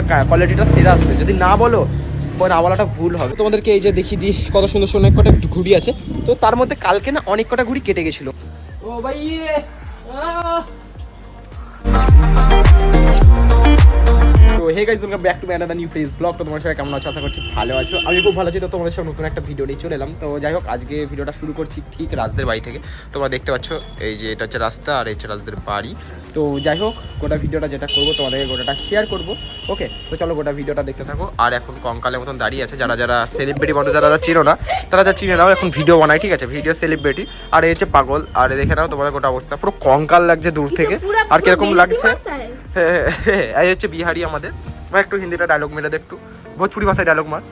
কোয়ালিটিটা সেরা আসছে, যদি না বলো না বলাটা ভুল হবে। তোমাদেরকে এই যে দেখিয়ে দিই কত সুন্দর সুন্দর কটা ঘুড়ি আছে। তো তার মধ্যে কালকে না অনেক কটা ঘুড়ি কেটে গেছিলো। ও ভাই তো hey guys, welcome back to my another new face blog. তো তোমার সবাই কেমন আছো? আশা করছি ভালো আছো। আমি খুব ভালো আছি। তো তোমাদের সঙ্গে নতুন একটা ভিডিও নিয়ে চলে এলাম। তো যাই হোক, আজকে ভিডিওটা শুরু করছি ঠিক রাজদের বাড়ি থেকে। তোমরা দেখতে পাচ্ছ এই যে এটা হচ্ছে রাস্তা আর এই হচ্ছে রাজদের বাড়ি। তো যাই হোক, গোটা ভিডিওটা যেটা করবো তোমাদেরকে গোটাটা শেয়ার করবো। ওকে, তো চলো গোটা ভিডিওটা দেখতে থাকো। আর এখন কঙ্কালের মতন দাঁড়িয়ে আছে যারা যারা সেলিব্রিটি মানুষ যারা চিনো না তারা যা চিনে নাও, এখন ভিডিও বানায়, ঠিক আছে? Video celebrity. আর এই হচ্ছে পাগল। আর দেখে নাও তোমাদের গোটা অবস্থা, পুরো কঙ্কাল লাগছে দূর থেকে। আর কিরকম লাগছে, এই হচ্ছে বিহারি আমাদের। ভাই একটু হিন্দিটা ডায়লগ মেরে দে, একটু ভোজপুরি ভাষায় ডায়লগ মার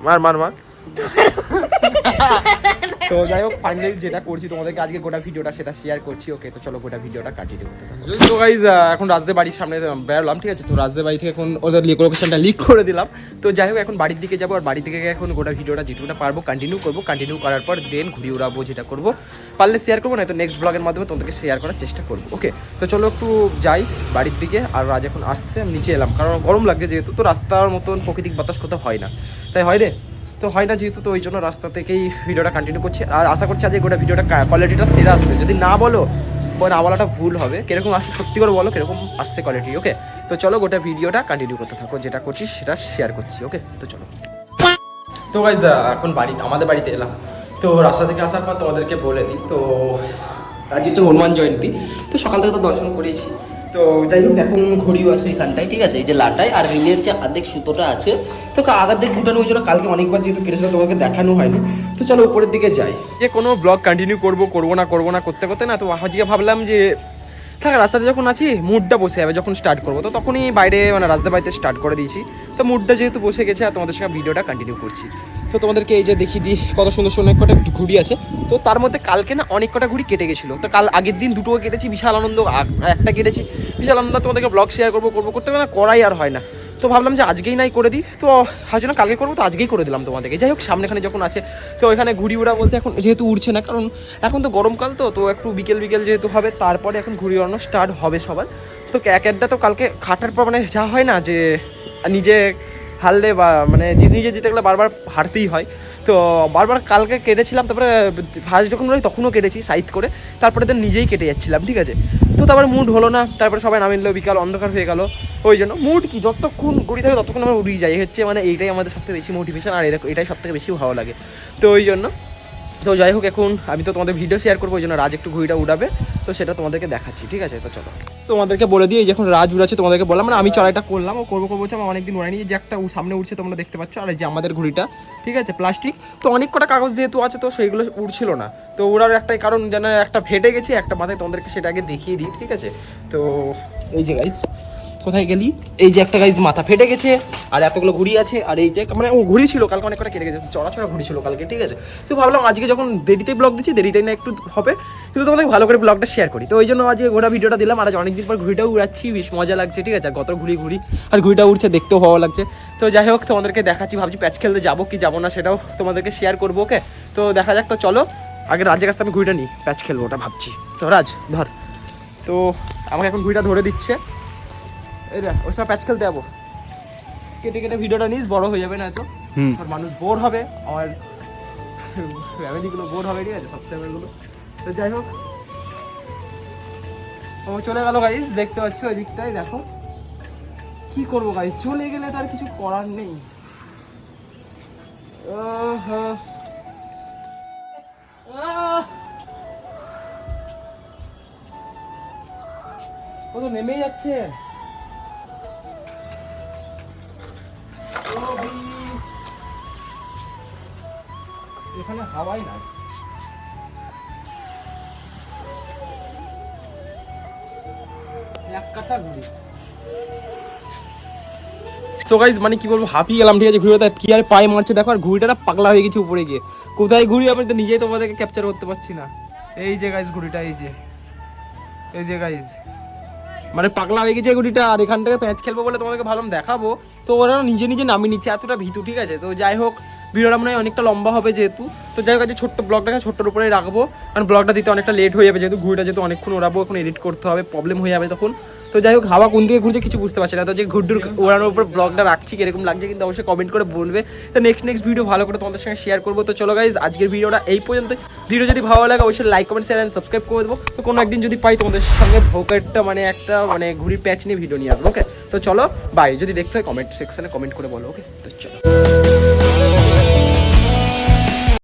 মার মার মার। তো যাই হোক, ফাইনালি যেটা করছি তোমাদেরকে আজকে গোটা ভিডিওটা সেটা শেয়ার করছি। ওকে, তো চলো গোটা ভিডিওটা কাটিয়ে দেবো। তো গাইজ এখন রাজদের বাড়ির সামনে বেরোলাম, ঠিক আছে? তো রাজদের বাড়ি থেকে এখন ওদের লোকেশনটা লিক করে দিলাম। তো যাই হোক, এখন বাড়ির দিকে যাবো। আর বাড়ি থেকে এখন গোটা ভিডিওটা যেটুকুটা পারবো কন্টিনিউ করবো। কন্টিনিউ করার পর দেন ঘুরি উড়াবো, যেটা করবো পারলে শেয়ার করবো, না তো নেক্সট ব্লগের মাধ্যমে তোমাদেরকে শেয়ার করার চেষ্টা করবো। ওকে, তো চলো একটু যাই বাড়ির দিকে। আর রাজ এখন আসছে, আমি নিচে এলাম কারণ গরম লাগছে যেহেতু। তো রাস্তার মতন প্রাকৃতিক বাতাস কোথাও হয় না, তাই হয় রে, তো হয় না যেহেতু। তো ওই জন্য রাস্তা থেকেই ভিডিওটা কন্টিনিউ করছি। আর আশা করছি আজকে গোটা ভিডিওটা কোয়ালিটিটা সেরা আসছে, যদি না বলো না বলাটা ভুল হবে। কিরকম আসছে সত্যি করে বলো, কিরকম আসছে কোয়ালিটি। ওকে, তো চলো গোটা ভিডিওটা কন্টিনিউ করতে থাকো, যেটা করছি সেটা শেয়ার করছি। ওকে, তো চলো। তো গাইজ এখন আমাদের বাড়িতে এলাম। তো রাস্তা থেকে আসার পর তোমাদেরকে বলে দিই, তো আজ হচ্ছে হনুমান জয়ন্তী। তো সকাল থেকে তো দর্শন করেছি। তো যাই হোক, এখন ঘড়িও আছে এখানটায়, ঠিক আছে? এই যে লাটাই আর রিলের যে আর্ধেক সুতোটা আছে, তো আগার গুটানো ওই জন্য কালকে অনেকবার যেহেতু কেটেছিল তোমাকে দেখানো হয়নি। তো চলো উপরের দিকে যাই। যে কোনো ব্লগ কন্টিনিউ করবো না করতে করতে না, তো আজকে ভাবলাম যে থাকা রাস্তাতে যখন আছি মুডটা বসে যাবে যখন স্টার্ট করবো। তো তখনই বাইরে মানে রাস্তার বাড়িতে স্টার্ট করে দিয়েছি। তো মুডটা যেহেতু বসে গেছে, আর তোমাদের সঙ্গে ভিডিওটা কন্টিনিউ করছি। তো তোমাদেরকে এই যে দেখিয়ে দিই কত সুন্দর সুন্দর কটা ঘুড়ি আছে। তো তার মধ্যে কালকে না অনেক কটা ঘুড়ি কেটে গেছিলো। তো কাল আগের দিন দুটো কেটেছি, বিশাল আনন্দ। একটা কেটেছি, বিশাল আনন্দ। তোমাদেরকে ব্লগ শেয়ার করবো করতে না করাই আর হয় না। তো ভাবলাম যে আজকেই নাই করে দিই। তো আজ জন্য কালকে করবো, তো আজকেই করে দিলাম তোমাদেরকে। যাই হোক, সামনেখানে যখন আছে তো ওইখানে ঘুড়ি উড়া বলতে এখন যেহেতু উড়ছে না, কারণ এখন তো গরমকাল। তো একটু বিকেল যেহেতু হবে, তারপরে এখন ঘুড়ি উড়ানো স্টার্ট হবে সবার। তো এক একটা তো কালকে খাটার পর মানে যা হয় না যে নিজে হারলে বা মানে নিজে জিতে গেলে বারবার হারতেই হয়। তো বারবার কালকে কেটেছিলাম, তারপরে ফার্স্ট যখন উড়াই তখনও কেটেছি সাইড করে, তারপরে তো নিজেই কেটে যাচ্ছিলাম, ঠিক আছে? তো তারপরে মুড হলো না, তারপরে সবাই নামে নিল, বিকাল অন্ধকার হয়ে গেল। ওই জন্য মুড কি যতক্ষণ ঘুরি থাকে ততক্ষণ আমরা উড়িয়ে যাই, হচ্ছে মানে এইটাই আমাদের সবথেকে বেশি মোটিভেশন। আর এটাই সবথেকে বেশি ভালো লাগে। তো ওই জন্য তো যাই হোক, এখন আমি তো তোমাদের ভিডিও শেয়ার করবো, ওই জন্য রাজ একটু ঘুড়িটা উড়াবে, তো সেটা তোমাদেরকে দেখাচ্ছি, ঠিক আছে? তো চলো তোমাদেরকে বলে দিই, যখন রাজ উড়াচ্ছে তোমাদেরকে বললাম মানে আমি চড়াইটা করলাম ও করবো বলছে। আমার অনেকদিন উড়াইনি, যে একটা সামনে উঠছে তোমরা দেখতে পাচ্ছ। আর এই যে আমাদের ঘুড়িটা, ঠিক আছে? প্লাস্টিক। তো অনেক কটা কাগজ যেহেতু আছে, তো সেইগুলো উড়ছিল না। তো ওড়ার একটাই কারণ, যেন একটা ফেটে গেছে একটা মাথায়, তোমাদেরকে সেটা আগে দেখিয়ে দিই, ঠিক আছে? তো এই যে গাইজ, কোথায় গেলি? এই যে একটা গাইজ মাথা ফেটে গেছে, আর এতগুলো ঘুড়ি আছে। আর এই যে মানে ও ঘুড়ি ছিল কালকে, অনেক কটা কেটে গেছে, চড়া ঘুড়ি ছিল কালকে, ঠিক আছে? তো ভাবলাম আজকে যখন দেরিতে ব্লগ দিচ্ছি, দেরিতেই না একটু হবে, কিন্তু তোমাদের ভালো করে ব্লগটা শেয়ার করি। তো ওই জন্য আজকে গোটা ভিডিওটা দিলাম। আর আজ অনেকদিন পর ঘুড়িটাও উড়াচ্ছি, বেশ মজা লাগছে, ঠিক আছে? আর কত ঘুড়ি আর ঘুড়িটা উড়ছে, দেখতেও ভালো লাগছে। তো যাই হোক, তোমাদেরকে দেখাচ্ছি। ভাবছি প্যাচ খেলতে যাবো কি যাবো না, সেটাও তোমাদেরকে শেয়ার করবো। ওকে, তো দেখা যাক। তো চলো আগে রাজের কাছে আমি ঘুড়িটা নিই, প্যাচ খেলবো ওটা ভাবছি। তো রাজ ধর। তো আমাকে এখন ঘুড়িটা ধরে দিচ্ছে। এই রে, ওই সময় প্যাচ খেলতে যাবো, কেটে ভিডিওটা নিস, বড় হয়ে যাবে না তো। আর মানুষ বোর হবে, আমার ফ্যামিলিগুলো বোর হবে, ঠিক আছে? সাবস্ক্রাইবারগুলো। তো যাই হোক, ও চলে গেল গাইস, দেখতে পাচ্ছ ওই দিকটাই। দেখো কি করবো গাইস, চলে গেলে তার কিছু করার নেই। ও তো নেমেই যাচ্ছে। এখানে হাওয়াই নাই। এক কাটা ঘুরি। সো গাইজ মানে কি বলবো, হাঁপিয়ে গেলাম, ঠিক আছে? ঘুড়িটা কি আর পায়ে মারছে দেখো, আর ঘুড়িটা পাগলা হয়ে গেছে উপরে গিয়ে। কোথায় ঘুড়ি আমি তো নিজেই তোমাদেরকে ক্যাপচার করতে পারছি না। এই যে গাইজ ঘুড়িটা, এই যে গাইজ মানে পাগলা হয়ে গেছে ঘুড়িটা। আর এখান থেকে প্যাচ খেলবো বলে তোমাদেরকে ভাবলাম দেখাবো, তো ওরা নিজে নামিয়ে নিচ্ছে, এতটা ভীতু, ঠিক আছে? তো যাই হোক, ভিডিওটা মনে হয় অনেকটা লম্বা হবে যেহেতু। তো যাই হোক, আজকে ছোট্ট ব্লগটাকে ছোট্টর উপরেই রাখবো, কারণ ব্লগটা দিতে অনেকটা লেট হয়ে যাবে, যেহেতু ঘুড়িটা যেহেতু অনেকক্ষণ ওড়াবো, এখন এডিট করতে হবে, প্রবলেম হয়ে যাবে তখন। তো তো যাই হোক হাওয়া কোন দিকে ঘুরছে কিছু বুঝতে পারছি না, তো যে ঘুরডুর ওড়ানোর উপর ব্লগটা রাখছি কিরকম লাগছে কিন্তু অবশ্যই কমেন্ট করে বলবে। তো নেক্সট ভিডিও ভালো করে তোমাদের সঙ্গে শেয়ার করবো। তো চলো গাইজ আজকের ভিডিওটা এই পর্যন্ত। ভিডিও যদি ভালো লাগে অবশ্যই like comment share and subscribe করে দেবো। তো কোনো একদিন যদি পাই তোমাদের সঙ্গে ভোকারটা মানে একটা মানে ঘুড়ি প্যাচ নিয়ে ভিডিও নিয়ে আসবো। ওকে তো চলো বাই, যদি দেখতে হয় কমেন্ট সেকশনে কমেন্ট করে বলো। ওকে তো চলো।